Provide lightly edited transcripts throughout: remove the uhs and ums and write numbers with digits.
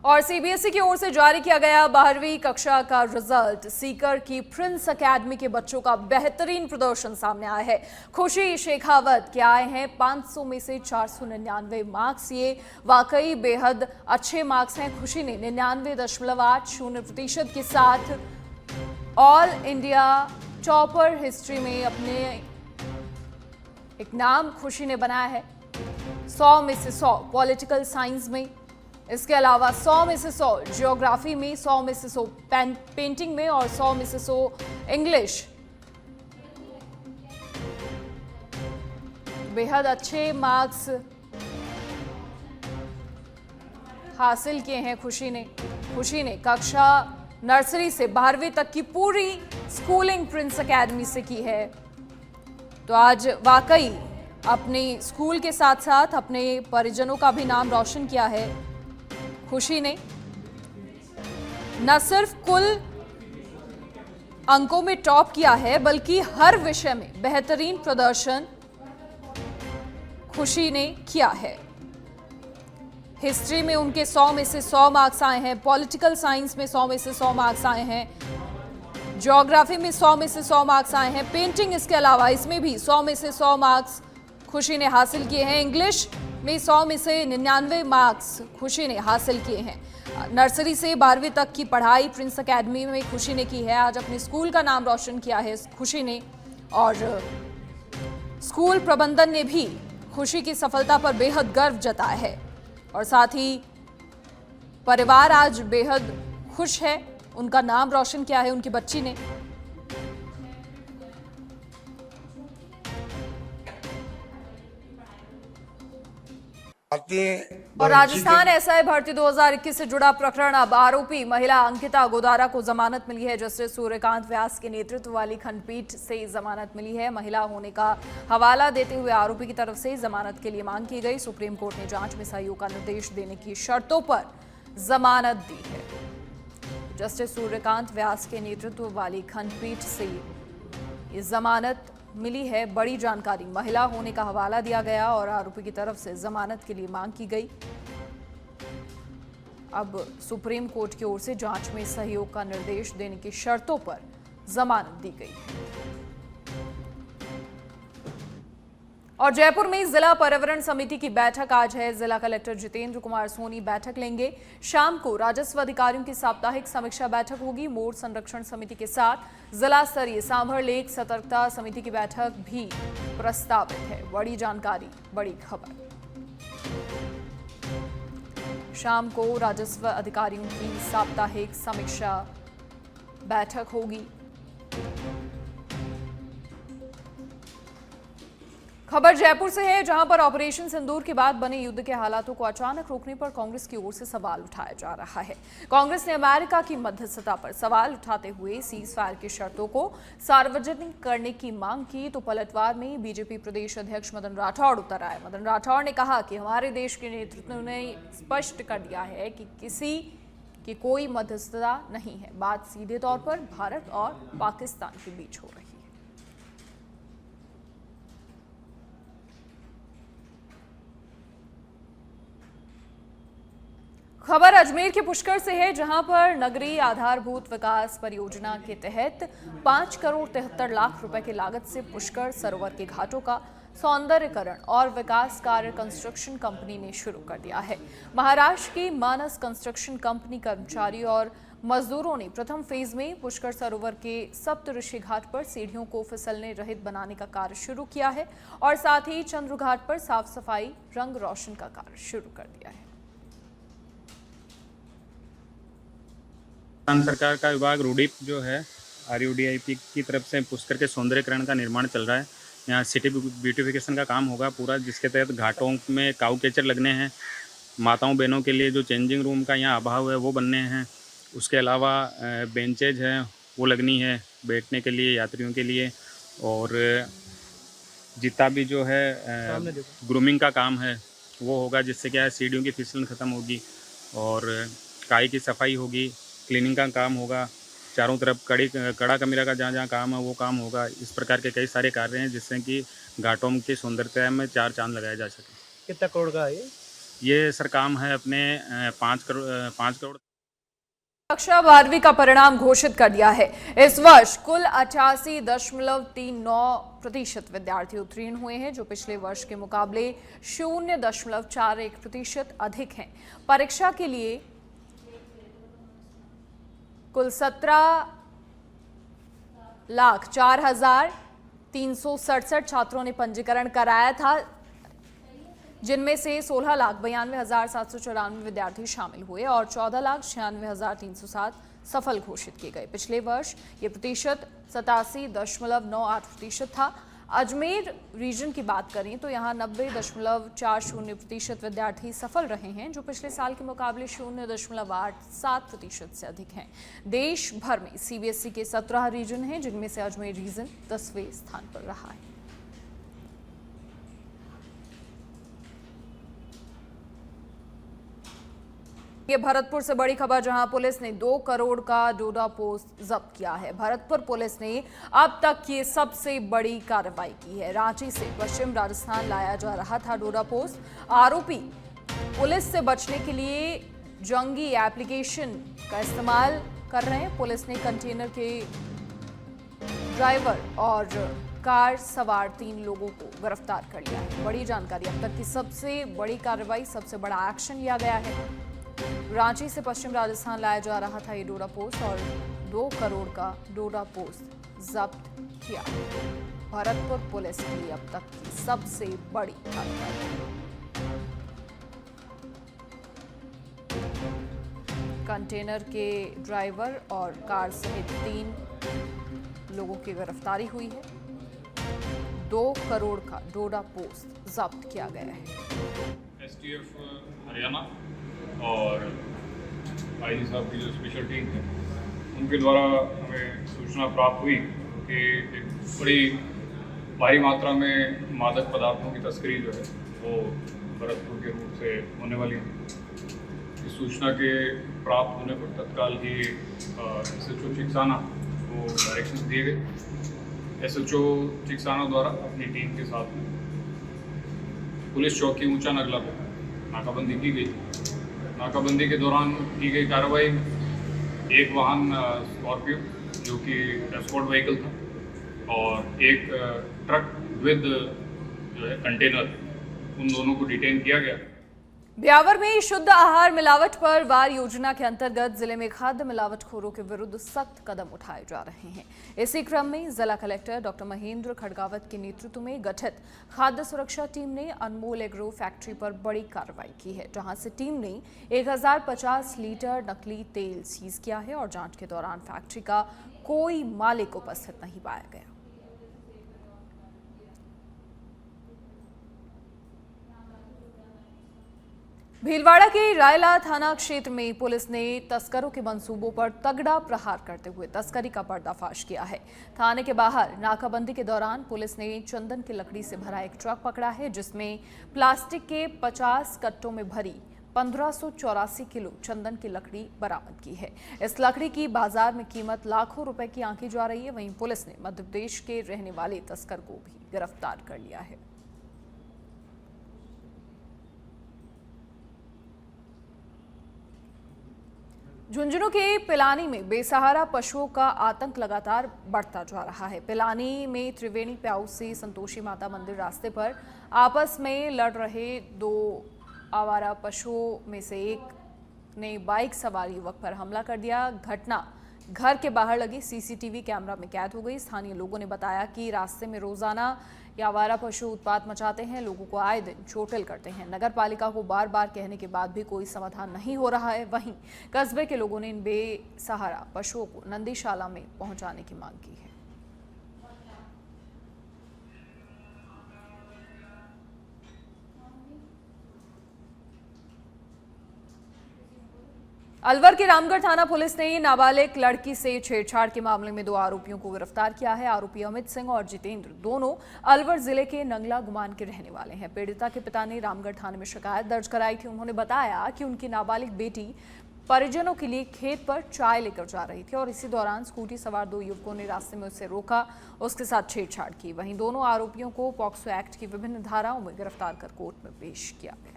और सीबीएसई की ओर से जारी किया गया 12वीं कक्षा का रिजल्ट। सीकर की प्रिंस एकेडमी के बच्चों का बेहतरीन प्रदर्शन सामने आया है। खुशी शेखावत के आए हैं 500 में से 499 मार्क्स। ये वाकई बेहद अच्छे मार्क्स हैं। खुशी ने 99.80% के साथ ऑल इंडिया टॉपर हिस्ट्री में अपने एक नाम खुशी ने बनाया है। 100 में से 100 पॉलिटिकल साइंस में, इसके अलावा 100 में से 100 ज्योग्राफी में, 100 में से 100 पेंटिंग में और 100 में से 100 इंग्लिश। बेहद अच्छे मार्क्स हासिल किए हैं खुशी ने कक्षा नर्सरी से 12वीं तक की पूरी स्कूलिंग प्रिंस एकेडमी से की है। तो आज वाकई अपने स्कूल के साथ साथ अपने परिजनों का भी नाम रोशन किया है खुशी ने। न सिर्फ कुल अंकों में टॉप किया है बल्कि हर विषय में बेहतरीन प्रदर्शन खुशी ने किया है। हिस्ट्री में उनके 100 में से 100 मार्क्स आए हैं, पॉलिटिकल साइंस में 100 में से 100 मार्क्स आए हैं, ज्योग्राफी में 100 में से 100 मार्क्स आए हैं, पेंटिंग इसके अलावा इसमें भी 100 में से 100 मार्क्स खुशी ने हासिल किए हैं। इंग्लिश में 100 में से 99 मार्क्स खुशी ने हासिल किए हैं। नर्सरी से 12वीं तक की पढ़ाई प्रिंस एकेडमी में खुशी ने की है। आज अपने स्कूल का नाम रोशन किया है खुशी ने और स्कूल प्रबंधन ने भी खुशी की सफलता पर बेहद गर्व जताया है और साथ ही परिवार आज बेहद खुश है। उनका नाम रोशन किया है उनकी बच्ची ने। और राजस्थान एसआई भर्ती 2021 से जुड़ा प्रकरण। अब आरोपी महिला अंकिता गोदारा को जमानत मिली है। जस्टिस सूर्यकांत व्यास के नेतृत्व वाली खंडपीठ से जमानत मिली है। महिला होने का हवाला देते हुए आरोपी की तरफ से जमानत के लिए मांग की गई। सुप्रीम कोर्ट ने जांच में सहयोग का निर्देश देने की शर्तों पर जमानत दी है। जस्टिस सूर्यकांत व्यास के नेतृत्व वाली खंडपीठ से ये जमानत मिली है। बड़ी जानकारी, महिला होने का हवाला दिया गया और आरोपी की तरफ से जमानत के लिए मांग की गई। अब सुप्रीम कोर्ट की ओर से जांच में सहयोग का निर्देश देने की शर्तों पर जमानत दी गई है। और जयपुर में जिला पर्यावरण समिति की बैठक आज है। जिला कलेक्टर जितेंद्र कुमार सोनी बैठक लेंगे। शाम को राजस्व अधिकारियों की साप्ताहिक समीक्षा बैठक होगी। मोर संरक्षण समिति के साथ जिला स्तरीय सांभर लेक सतर्कता समिति की बैठक भी प्रस्तावित है। बड़ी जानकारी, बड़ी खबर। शाम को राजस्व अधिकारियों की साप्ताहिक समीक्षा बैठक होगी। खबर जयपुर से है, जहां पर ऑपरेशन सिंदूर के बाद बने युद्ध के हालातों को अचानक रोकने पर कांग्रेस की ओर से सवाल उठाया जा रहा है। कांग्रेस ने अमेरिका की मध्यस्थता पर सवाल उठाते हुए सीज फायर की शर्तों को सार्वजनिक करने की मांग की, तो पलटवार में बीजेपी प्रदेश अध्यक्ष मदन राठौड़ उतर आए। मदन राठौड़ ने कहा कि हमारे देश के नेतृत्व ने स्पष्ट कर दिया है कि किसी की कोई मध्यस्थता नहीं है। बात सीधे तौर पर भारत और पाकिस्तान के बीच हो रही है। खबर अजमेर के पुष्कर से है, जहां पर नगरीय आधारभूत विकास परियोजना के तहत 5 करोड़ 73 लाख रुपए की लागत से पुष्कर सरोवर के घाटों का सौंदर्यीकरण और विकास कार्य कंस्ट्रक्शन कंपनी ने शुरू कर दिया है। महाराष्ट्र की मानस कंस्ट्रक्शन कंपनी कर्मचारी और मजदूरों ने प्रथम फेज में पुष्कर सरोवर के सप्तऋषि घाट पर सीढ़ियों को फिसलने रहित बनाने का कार्य शुरू किया है और साथ ही चंद्र घाट पर साफ सफाई, रंग रोशन का कार्य शुरू कर दिया है। सरकार का विभाग रूडीप जो है RUDIP की तरफ से पुष्कर के सौंदर्यीकरण का निर्माण चल रहा है। यहाँ सिटी ब्यूटिफिकेशन का काम होगा पूरा, जिसके तहत घाटों में काऊ कैचर लगने हैं। माताओं बहनों के लिए जो चेंजिंग रूम का यहाँ अभाव है वो बनने हैं। उसके अलावा बेंचेज हैं वो लगनी है बैठने के लिए, यात्रियों के लिए। और जितना भी जो है ग्रूमिंग का काम है वो होगा, जिससे क्या है सीढ़ियों की फिसलन ख़त्म होगी और काई की सफाई होगी, क्लीनिंग का काम होगा। चारों तरफ कड़ा कमीरा का जहाँ जहाँ काम है वो काम होगा। इस प्रकार के कई सारे कार्य हैं जिससे कि घाटों की सुंदरता में चार चांद लगाए जा सके। कितना करोड़ का है ये? ये सर काम है अपने 5 करोड़ कक्षा 12वीं का परिणाम घोषित कर दिया है। इस वर्ष कुल 88.39% विद्यार्थी उत्तीर्ण हुए हैं, जो पिछले वर्ष के मुकाबले 0.41% अधिक हैं। परीक्षा के लिए कुल 17,04,367 छात्रों ने पंजीकरण कराया था, जिनमें से 16,92,794 विद्यार्थी शामिल हुए और 14,96,307 सफल घोषित किए गए। पिछले वर्ष ये प्रतिशत 87.98% था। अजमेर रीजन की बात करें तो यहाँ 90.40% विद्यार्थी सफल रहे हैं, जो पिछले साल के मुकाबले 0.87% से अधिक हैं। देश भर में सीबीएसई के 17 रीजन हैं, जिनमें से अजमेर रीजन 10वें स्थान पर रहा है। ये भरतपुर से बड़ी खबर, जहां पुलिस ने 2 करोड़ का डोडा पोस्ट जब्त किया है। भरतपुर पुलिस ने अब तक की सबसे बड़ी कार्रवाई की है। रांची से पश्चिम राजस्थान लाया जा रहा था डोडा पोस्ट। आरोपी पुलिस से बचने के लिए जंगी एप्लीकेशन का इस्तेमाल कर रहे हैं। पुलिस ने कंटेनर के ड्राइवर और कार सवार 3 लोगों को गिरफ्तार कर लिया है। बड़ी जानकारी, अब तक की सबसे बड़ी कार्रवाई, सबसे बड़ा एक्शन लिया गया है। रांची से पश्चिम राजस्थान लाया जा रहा था ये डोडा पोस्ट और 2 करोड़ का डोडा पोस्ट जब्त किया। भरतपुर पुलिस की अब तक की सबसे बड़ी कार्रवाई। कंटेनर के ड्राइवर और कार सहित 3 लोगों की गिरफ्तारी हुई है। 2 करोड़ का डोडा पोस्ट जब्त किया गया है। एसटीएफ हरियाणा और आईजी साहब की जो स्पेशल टीम है, उनके द्वारा हमें सूचना प्राप्त हुई कि एक बड़ी भारी मात्रा में मादक पदार्थों की तस्करी जो है वो भरतपुर के रूट से होने वाली है। इस सूचना के प्राप्त होने पर तत्काल ही एसएचओ चिकसाना को डायरेक्शन दिए गए। एसएचओ चिकसाना द्वारा अपनी टीम के साथ में पुलिस चौकी ऊंचा नगला पर नाकाबंदी की गई। नाकाबंदी के दौरान की गई कार्रवाई में एक वाहन स्कॉर्पियो जो कि एस्कॉर्ट व्हीकल था और एक ट्रक विद जो है कंटेनर, उन दोनों को डिटेन किया गया। ब्यावर में शुद्ध आहार मिलावट पर वार योजना के अंतर्गत जिले में खाद्य मिलावटखोरों के विरुद्ध सख्त कदम उठाए जा रहे हैं। इसी क्रम में जिला कलेक्टर डॉक्टर महेंद्र खड़गावत के नेतृत्व में गठित खाद्य सुरक्षा टीम ने अनमोल एग्रो फैक्ट्री पर बड़ी कार्रवाई की है, जहां से टीम ने 1050 लीटर नकली तेल सीज किया है और जांच के दौरान फैक्ट्री का कोई मालिक उपस्थित नहीं पाया गया। भीलवाड़ा के रायला थाना क्षेत्र में पुलिस ने तस्करों के मंसूबों पर तगड़ा प्रहार करते हुए तस्करी का पर्दाफाश किया है। थाने के बाहर नाकाबंदी के दौरान पुलिस ने चंदन की लकड़ी से भरा एक ट्रक पकड़ा है, जिसमें प्लास्टिक के 50 कट्टों में भरी 1584 किलो चंदन की लकड़ी बरामद की है। इस लकड़ी की बाजार में कीमत लाखों रुपए की आंकी जा रही है। वहीं पुलिस ने मध्य प्रदेश के रहने वाले तस्कर को भी गिरफ्तार कर लिया है। झुंझुनू के पिलानी में बेसहारा पशुओं का आतंक लगातार बढ़ता जा रहा है। पिलानी में त्रिवेणी प्याऊ से संतोषी माता मंदिर रास्ते पर आपस में लड़ रहे 2 आवारा पशुओं में से एक ने बाइक सवार युवक पर हमला कर दिया। घटना घर के बाहर लगे सीसीटीवी कैमरा में कैद हो गई। स्थानीय लोगों ने बताया कि रास्ते में रोजाना ये आवारा पशु उत्पात मचाते हैं, लोगों को आए दिन चोटिल करते हैं। नगर पालिका को बार बार कहने के बाद भी कोई समाधान नहीं हो रहा है। वहीं कस्बे के लोगों ने इन बेसहारा पशुओं को नंदीशाला में पहुंचाने की मांग की है। अलवर के रामगढ़ थाना पुलिस ने नाबालिग लड़की से छेड़छाड़ के मामले में 2 आरोपियों को गिरफ्तार किया है। आरोपी अमित सिंह और जितेंद्र दोनों अलवर जिले के नंगला गुमान के रहने वाले हैं। पीड़िता के पिता ने रामगढ़ थाने में शिकायत दर्ज कराई थी। उन्होंने बताया कि उनकी नाबालिग बेटी परिजनों के लिए खेत पर चाय लेकर जा रही थी और इसी दौरान स्कूटी सवार 2 युवकों ने रास्ते में उसे रोका, उसके साथ छेड़छाड़ की। वहीं दोनों आरोपियों को पॉक्सो एक्ट की विभिन्न धाराओं में गिरफ्तार कर कोर्ट में पेश किया गया।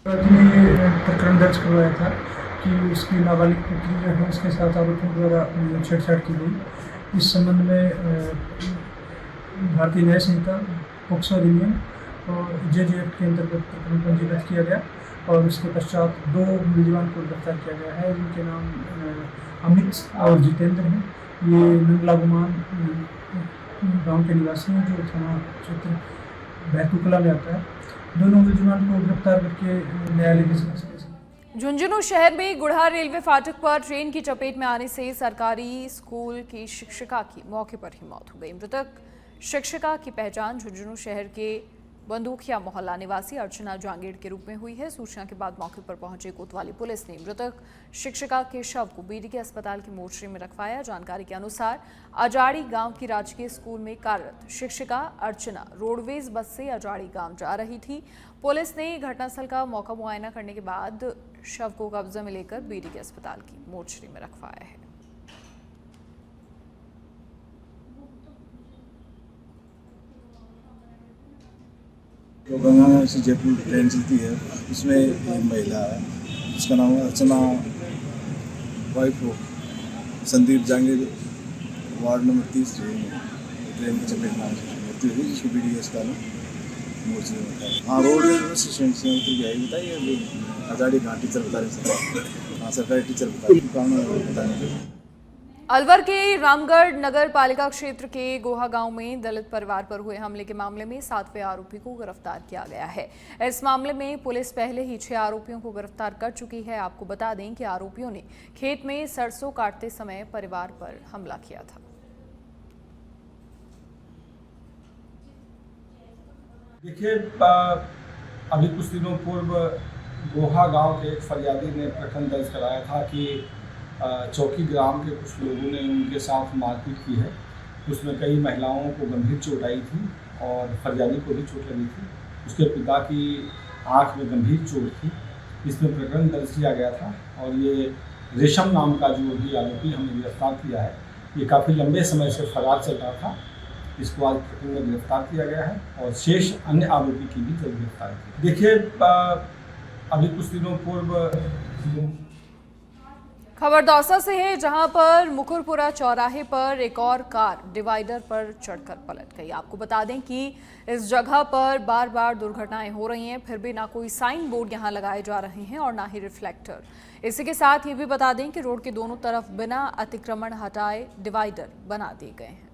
ने प्रकरण दर्ज करवाया था कि उसकी नाबालिग पुत्री जो है उसके साथ आरोपियों द्वारा छेड़छाड़ की गई। इस संबंध में भारतीय न्याय संहिता, पोक्सो अधिनियम और जेजे एक्ट के अंतर्गत प्रकरण पंजीबद्ध किया गया और उसके पश्चात 2 मुलजिमान को गिरफ्तार किया गया है, जिनके नाम अमित और जितेंद्र हैं। ये नंगला गुमान गाँव के निवासी हैं जो थाना क्षेत्र बैतूकला में आता है। दोनों मुलजिमान को गिरफ्तार करके न्यायालय के समक्ष पेश किया। झुंझुनू शहर में गुढ़ा रेलवे फाटक पर ट्रेन की चपेट में आने से सरकारी स्कूल की शिक्षिका की मौके पर ही मौत हो गई। मृतक शिक्षिका की पहचान झुंझुनू शहर के बंदूकिया मोहल्ला निवासी अर्चना जांगीड़ के रूप में हुई है। सूचना के बाद मौके पर पहुंची कोतवाली पुलिस ने मृतक शिक्षिका के शव को बीडीके अस्पताल की मोर्चरी में रखवाया। जानकारी के अनुसार अजाड़ी गांव की राजकीय स्कूल में कार्यरत शिक्षिका अर्चना रोडवेज बस से अजाड़ी गांव जा रही थी। पुलिस ने घटनास्थल का मौका मुआयना करने के बाद शव को कब्जे में लेकर बीडीके अस्पताल की मोर्चरी में रखवाया है। तो गंगानगर से जयपुर ट्रेन चलती है, उसमें एक महिला है जिसका नाम है अर्चना, वाइफ हो Sandeep Jangid, ward number 30 train की चपेट में मृत्यु हुई, जिसको बीडीके अस्पताल में मोर्चे में बताया। हाँ, रोड बस स्टैंड से उतर गया, बताइए आजादी कहाँ टीचर बता रहे। हाँ, सरकारी टीचर बता रहे, कारण बताने। अलवर के रामगढ़ नगर पालिका क्षेत्र के गोहा गांव में दलित परिवार पर हुए हमले के मामले में 7वें आरोपी को गिरफ्तार किया गया है। इस मामले में पुलिस पहले ही 6 आरोपियों को गिरफ्तार कर चुकी है। आपको बता दें कि आरोपियों ने खेत में सरसों काटते समय परिवार पर हमला किया था। देखिए, अभी कुछ दिनों पूर्व गोहा गांव के एक फरियादी ने प्रकरण दर्ज कराया था कि चौकी ग्राम के कुछ लोगों ने उनके साथ मारपीट की है। उसमें कई महिलाओं को गंभीर चोट आई थी और फरियादी को भी चोट लगी थी। उसके पिता की आंख में गंभीर चोट थी। इसमें प्रकरण दर्ज किया गया था और ये रेशम नाम का जो भी आरोपी हमने गिरफ्तार किया है, ये काफ़ी लंबे समय से फरार चल रहा था। इसको आज प्रकरण में गिरफ्तार किया गया है और शेष अन्य आरोपी की भी जल्द गिरफ्तार की। देखिए, अभी कुछ दिनों पूर्व खबर दौसा से है, जहां पर मुकुरपुरा चौराहे पर एक और कार डिवाइडर पर चढ़कर पलट गई। आपको बता दें कि इस जगह पर बार बार दुर्घटनाएं हो रही हैं, फिर भी ना कोई साइन बोर्ड यहां लगाए जा रहे हैं और ना ही रिफ्लेक्टर। इसी के साथ ये भी बता दें कि रोड के दोनों तरफ बिना अतिक्रमण हटाए डिवाइडर बना दिए गए हैं।